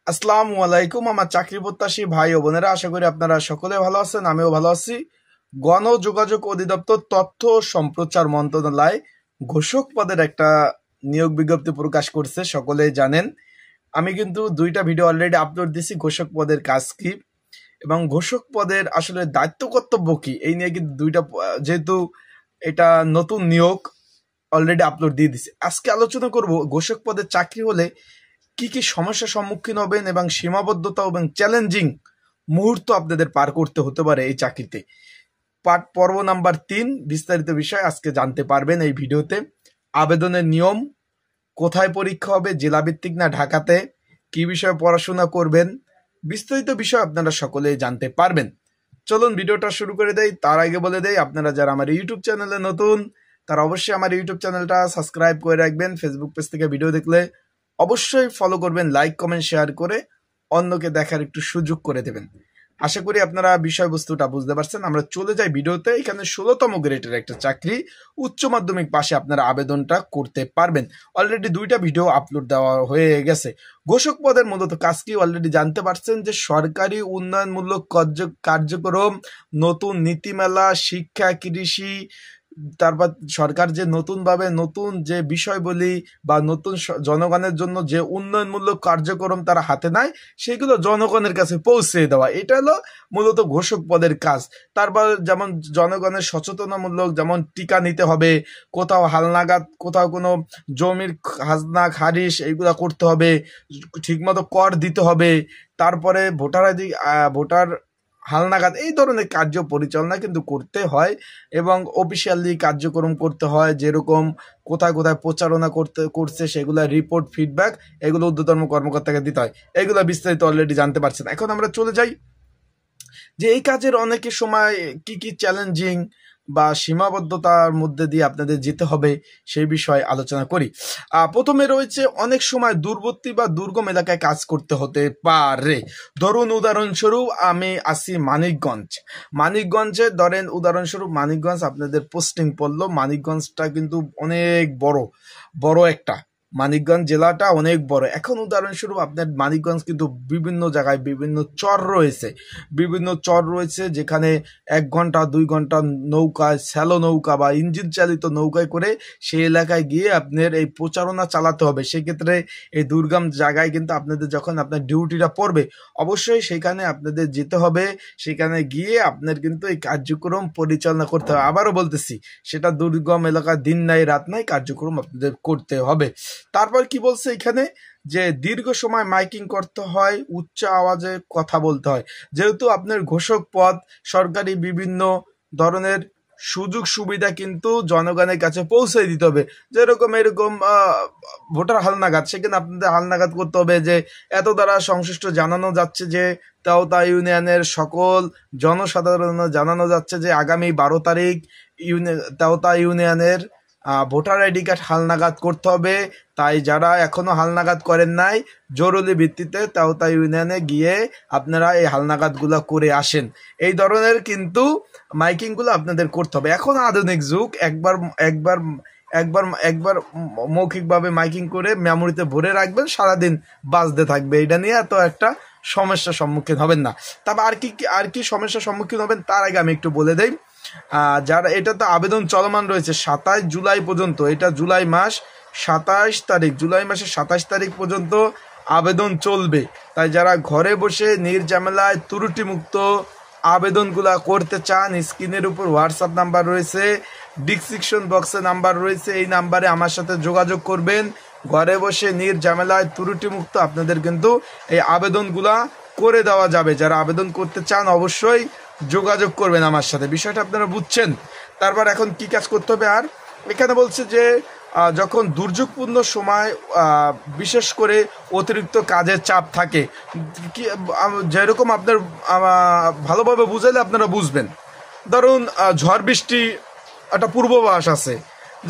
আসসালামু আলাইকুম আমার চাকরি প্রত্যাশী ভাই ও বোনেরা, আশা করি আপনারা সকলে ভালো আছেন। আমিও ভালো আছি। গণযোগাযোগ অধিদপ্তর তথ্য ও সম্প্রচার মন্ত্রণালয় ঘোষক পদের একটা নিয়োগ বিজ্ঞপ্তি প্রকাশ করছে, সকলেই জানেন। আমি কিন্তু দুইটা ভিডিও অলরেডি আপলোড দিছি, ঘোষক পদের কাজ কি এবং ঘোষক পদের আসলে দায়িত্ব কর্তব্য কি, এই নিয়ে কিন্তু দুইটা, যেহেতু এটা নতুন নিয়োগ, অলরেডি আপলোড দিয়ে দিছি। আজকে আলোচনা করব ঘোষক পদের চাকরি হলে কি কি সমস্যার সম্মুখীন হবেন এবং সীমাবদ্ধতা এবং চ্যালেঞ্জিং মুহূর্ত আপনাদের পার করতে হতে পারে এই চাকরিতে। পর্ব নাম্বার 3, বিস্তারিত বিষয় আজকে জানতে পারবেন এই ভিডিওতে। আবেদনের নিয়ম, কোথায় পরীক্ষা হবে, জেলাভিত্তিক না ঢাকাতে, কি বিষয়ে পড়াশোনা করবেন, বিস্তারিত বিষয় আপনারা সকলেই জানতে পারবেন। চলুন ভিডিওটা শুরু করে দেই। তার আগে বলে দেই, আপনারা যারা আমার ইউটিউব চ্যানেলে নতুন তারা অবশ্যই আমার ইউটিউব চ্যানেলটা সাবস্ক্রাইব করে রাখবেন। ফেসবুক পেজ থেকে ভিডিও দেখলে অবশ্যই ফলো করবেন, লাইক কমেন্ট শেয়ার করে অন্যকে দেখার একটু সুযোগ করে দেবেন। আশা করি আপনারা বিষয়বস্তুটা বুঝতে পারছেন। আমরা চলে যাই ভিডিওতে। এখানে 16তম গ্রেডের একটা চাকরি, উচ্চ মাধ্যমিক পাশে আপনারা আবেদনটা করতে পারবেন। অলরেডি দুইটা ভিডিও আপলোড দেওয়া হয়ে গেছে। ঘোষক পদের মূলত কাজ কি অলরেডি জানতে পারছেন, যে সরকারি উন্নয়নমূলক কার্যক্রম, নতুন নীতিমালা, শিক্ষা, কৃষি, তারপর সরকার যে নতুনভাবে নতুন যে বিষয়বলি বা নতুন জনগণের জন্য যে উন্নয়নমূলক কার্যক্রম তারা হাতে নেয়, সেগুলো জনগণের কাছে পৌঁছে দেওয়া, এটা হলো মূলত ঘোষক পদের কাজ। তারপর যেমন জনগণের সচেতনামূলক, যেমন টিকা নিতে হবে, কোথাও হালনাগাদ, কোথাও কোনো জমির খাজনা খারিজ এইগুলা করতে হবে, ঠিকমতো কর দিতে হবে, তারপরে ভোটার হালনাগাদ, এই ধরনের কার্য পরিচালনা কিন্তু করতে হয় এবং অফিসিয়ালি কার্যক্রম করতে হয়। যেরকম কোথায় কোথায় প্রচারণা করছে সেগুলা রিপোর্ট, ফিডব্যাক, এগুলো ঊর্ধ্বতন কর্মকর্তাকে দিতে হয়। এগুলো বিস্তারিত অলরেডি জানতে পারছেন। এখন আমরা চলে যাই যে এই কাজের অনেকের সময় কি কি চ্যালেঞ্জিং বা সীমাবদ্ধতার মধ্যে দিয়ে আপনাদের যেতে হবে সেই বিষয়ে আলোচনা করি। প্রথমে রয়েছে, অনেক সময় দূরবর্তী বা দুর্গম এলাকায় কাজ করতে হতে পারে। ধরুন উদাহরণস্বরূপ আমি আসি মানিকগঞ্জে, ধরেন উদাহরণস্বরূপ মানিকগঞ্জ আপনাদের পোস্টিং পড়লো। মানিকগঞ্জটা কিন্তু অনেক বড় একটা, মানিকগঞ্জ জেলাটা অনেক বড়। এখন উদাহরণস্বরূপ আপনার মানিকগঞ্জ কিন্তু বিভিন্ন জায়গায় বিভিন্ন চর রয়েছে, যেখানে 1 ঘন্টা 2 ঘন্টা নৌকায়, স্যালো নৌকা বা ইঞ্জিন চালিত নৌকায় করে সেই এলাকায় গিয়ে আপনার এই প্রচারণা চালাতে হবে। সেক্ষেত্রে এই দুর্গম জায়গায় কিন্তু আপনাদের যখন আপনার ডিউটিটা পড়বে, অবশ্যই সেখানে আপনাদের যেতে হবে। সেখানে গিয়ে আপনার কিন্তু এই কার্যক্রম পরিচালনা করতে হবে। আবারও বলতেছি, সেটা দুর্গম এলাকা, দিন নাই রাত নাই কার্যক্রম আপনাদের করতে হবে। তারপর কি বলছে এখানে, যে দীর্ঘ সময় মাইকিং করতে হয়, উচ্চ আওয়াজে কথা বলতে হয়। যেহেতু আপনার ঘোষক পদ, সরকারি বিভিন্ন ধরনের সুযোগ সুবিধা কিন্তু জনগণের কাছে পৌঁছে দিতে হবে। যেরকম এরকম ভোটার হালনাগাদ, সেখানে আপনাদের হালনাগাদ করতে হবে যে এত দ্বারা সংশ্লিষ্ট জানানো যাচ্ছে যে তেওতা ইউনিয়নের সকল জনসাধারণ জানানো যাচ্ছে যে আগামী 12 তারিখ তেওতা ইউনিয়নের ভোটার আইডি কার্ড হালনাগাদ করতে হবে। তাই যারা এখনো হালনাগাদ করেন নাই, জরুরি ভিত্তিতে তেওতা ইউনিয়নে গিয়ে আপনারা এই হালনাগাদগুলো করে আসেন। এই ধরনের কিন্তু মাইকিংগুলো আপনাদের করতে হবে। এখন আধুনিক যুগ, একবার মৌখিকভাবে মাইকিং করে মেমোরিতে ভরে রাখবেন, সারাদিন বাজতে থাকবে। এটা নিয়ে এত একটা সমস্যার সম্মুখীন হবেন না। তবে আর কি সমস্যার সম্মুখীন হবেন তার আগে আমি একটু বলে দেই, যারা, এটা তো আবেদন চলমান রয়েছে 27 জুলাই পর্যন্ত। এটা জুলাই মাসের 27 তারিখ পর্যন্ত আবেদন চলবে। তাই যারা ঘরে বসে নির্ঝামেলায় ত্রুটিমুক্ত আবেদনগুলা করতে চান, স্ক্রিনের উপর হোয়াটসঅ্যাপ নাম্বার রয়েছে, ডিসক্রিপশন বক্সে নাম্বার রয়েছে, এই নাম্বারে আমার সাথে যোগাযোগ করবেন। ঘরে বসে নির্ঝামেলায় ত্রুটিমুক্ত আপনাদের কিন্তু এই আবেদনগুলা করে দেওয়া যাবে। যারা আবেদন করতে চান অবশ্যই যোগাযোগ করবেন আমার সাথে। বিষয়টা আপনারা বুঝছেন। তারপর এখন কি কাজ করতে হবে, আর এখানে বলছে যে যখন দুর্যোগপূর্ণ সময়, বিশেষ করে অতিরিক্ত কাজের চাপ থাকে, যেরকম আপনার ভালোভাবে বুঝাইলে আপনারা বুঝবেন। ধরুন ঝড় বৃষ্টি একটা পূর্বাভাস আছে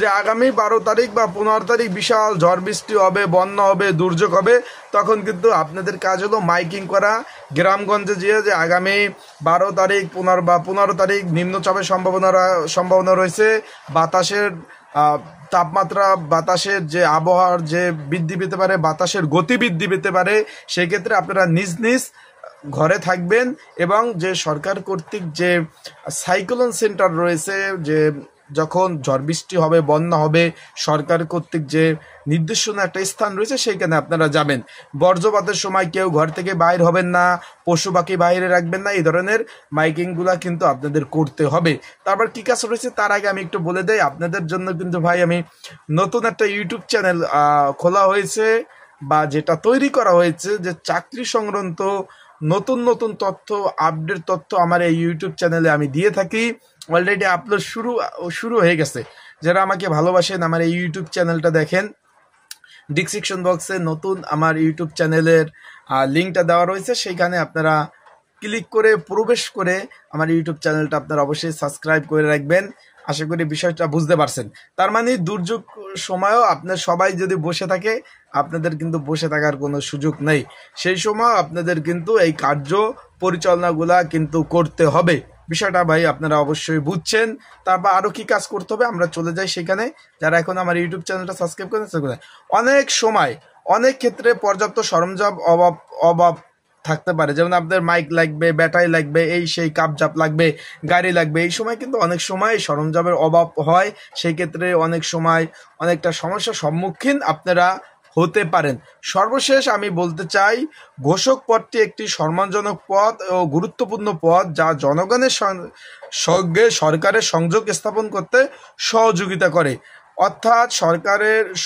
যে আগামী 12 তারিখ বা 15 তারিখ বিশাল ঝড় বৃষ্টি হবে, বন্যা হবে, দুর্যোগ হবে। তখন কিন্তু আপনাদের কাজ হলো মাইকিং করা, গ্রামগঞ্জে যে আগামী 12 তারিখ 15 তারিখ নিম্নচাপের সম্ভাবনা রয়েছে, বাতাসের তাপমাত্রা, বাতাসের যে আবহাওয়ার যে বৃদ্ধি পেতে পারে, বাতাসের গতি বৃদ্ধি পেতে পারে, সেই ক্ষেত্রে আপনারা নিজ নিজ ঘরে থাকবেন। এবং যে সরকার কর্তৃক যে সাইক্লোন সেন্টার রয়েছে, যে যখন ঝড় বৃষ্টি হবে, বন্যা হবে, সরকার কর্তৃক যে নির্দেশনা একটা স্থান রয়েছে সেইখানে আপনারা যাবেন। বর্জ্যপাতের সময় কেউ ঘর থেকে বাইর হবেন না, পশু পাখি বাইরে রাখবেন না, এই ধরনের মাইকিংগুলা কিন্তু আপনাদের করতে হবে। তারপর কী কাজ রয়েছে তার আগে আমি একটু বলে দেই, আপনাদের জন্য কিন্তু ভাই আমি নতুন একটা ইউটিউব চ্যানেল খোলা হয়েছে, বা যেটা তৈরি করা হয়েছে, যে চাকরি সংক্রান্ত নতুন নতুন তথ্য, আপডেট তথ্য আমার এই ইউটিউব চ্যানেলে আমি দিয়ে থাকি। অলরেডি আপলোড শুরু হয়ে গেছে। যারা আমাকে ভালোবাসেন, আমার এই ইউটিউব চ্যানেলটা দেখেন, ডিসক্রিপশন বক্সে নতুন আমার ইউটিউব চ্যানেলের লিঙ্কটা দেওয়া রয়েছে, সেইখানে আপনারা ক্লিক করে প্রবেশ করে আমার ইউটিউব চ্যানেলটা আপনারা অবশ্যই সাবস্ক্রাইব করে রাখবেন। আশা করি বিষয়টা বুঝতে পারছেন। তার মানে দুর্যোগ সময়ও আপনার সবাই যদি বসে থাকে, আপনাদের কিন্তু বসে থাকার কোনো সুযোগ নেই। সেই সময় আপনাদের কিন্তু এই কার্য পরিচালনাগুলা কিন্তু করতে হবে। বিষয়টা ভাই আপনারা অবশ্যই বুঝছেন। তারপর আরও কি কাজ করতে হবে আমরা চলে যাই সেখানে। যারা এখন আমার ইউটিউব চ্যানেলটা সাবস্ক্রাইব করেন, অনেক সময় অনেক ক্ষেত্রে পর্যাপ্ত সরঞ্জাম অভাব থাকতে পারে। যেমন আপনাদের মাইক লাগবে, ব্যাটারি লাগবে, এই সেই কাপজাপ লাগবে, গাড়ি লাগবে। এই সময় কিন্তু অনেক সময় সরঞ্জামের অভাব হয়। সেই ক্ষেত্রে অনেক সময় অনেকটা সমস্যার সম্মুখীন আপনারা হতে পারেন। সর্বশেষ আমি বলতে চাই, ঘোষক পদটি একটি সম্মানজনক পদ ও গুরুত্বপূর্ণ পদ, যা জনগণের সঙ্গে সরকারের সংযোগ স্থাপন করতে সহযোগিতা করে। অর্থাৎ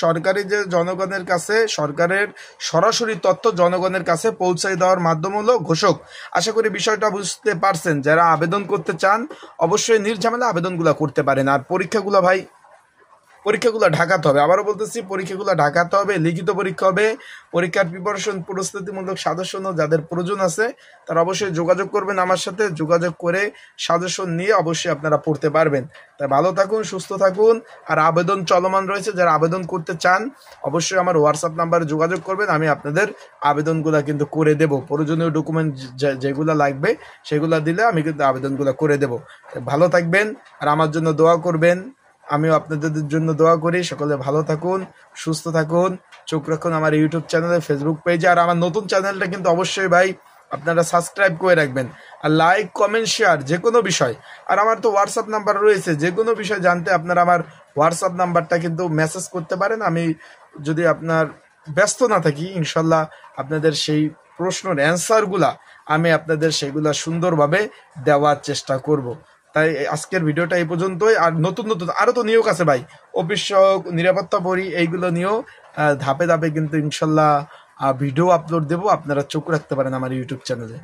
সরকারি যে জনগণের কাছে সরকারের সরাসরি তথ্য জনগণের কাছে পৌঁছে দেওয়ার মাধ্যম হলো ঘোষক। আশা করি বিষয়টা বুঝতে পারছেন। যারা আবেদন করতে চান অবশ্যই নির্ঝামেলা আবেদনগুলো করতে পারেন। আর পরীক্ষাগুলো ঢাকাতে হবে। আবারও বলতেছি, পরীক্ষাগুলো ঢাকাতে হবে, লিখিত পরীক্ষা হবে। পরীক্ষার প্রিপারেশন প্রস্তুতিমূলক সাজেশন যাদের প্রয়োজন আছে তারা অবশ্যই যোগাযোগ করবেন আমার সাথে। যোগাযোগ করে সাজেশন নিয়ে অবশ্যই আপনারা পড়তে পারবেন। তাই ভালো থাকুন, সুস্থ থাকুন। আর আবেদন চলমান রয়েছে, যারা আবেদন করতে চান অবশ্যই আমার হোয়াটসঅ্যাপ নাম্বারে যোগাযোগ করবেন। আমি আপনাদের আবেদনগুলো কিন্তু করে দেব। প্রয়োজনীয় ডকুমেন্ট যেগুলো লাগবে সেগুলো দিলে আমি কিন্তু আবেদনগুলো করে দেব। ভালো থাকবেন আর আমার জন্য দোয়া করবেন। আমিও আপনাদের জন্য দোয়া করি। সকলে ভালো থাকুন, সুস্থ থাকুন। চোখ রাখুন আমার ইউটিউব চ্যানেলে, ফেসবুক পেজে। আর আমার নতুন চ্যানেলটা কিন্তু অবশ্যই ভাই আপনারা সাবস্ক্রাইব করে রাখবেন। আর লাইক, কমেন্ট, শেয়ার যে কোনো বিষয়। আর আমার তো হোয়াটসঅ্যাপ নাম্বার রয়েছে, যে কোনো বিষয় জানতে আপনারা আমার হোয়াটসঅ্যাপ নাম্বারটা কিন্তু মেসেজ করতে পারেন। আমি যদি আপনার ব্যস্ত না থাকি, ইনশাল্লাহ আপনাদের সেই প্রশ্নের অ্যান্সারগুলা আমি আপনাদের সেগুলা সুন্দরভাবে দেওয়ার চেষ্টা করব। তাই আজকের ভিডিওটা এই পর্যন্তই। আর নতুন আরও তো নিয়োগ আছে ভাই, অফিস সহক, নিরাপত্তা পরি, এইগুলো নিয়েও ধাপে ধাপে কিন্তু ইনশাল্লাহ ভিডিও আপলোড দেবো। আপনারা চোখ রাখতে পারেন আমার ইউটিউব চ্যানেলে।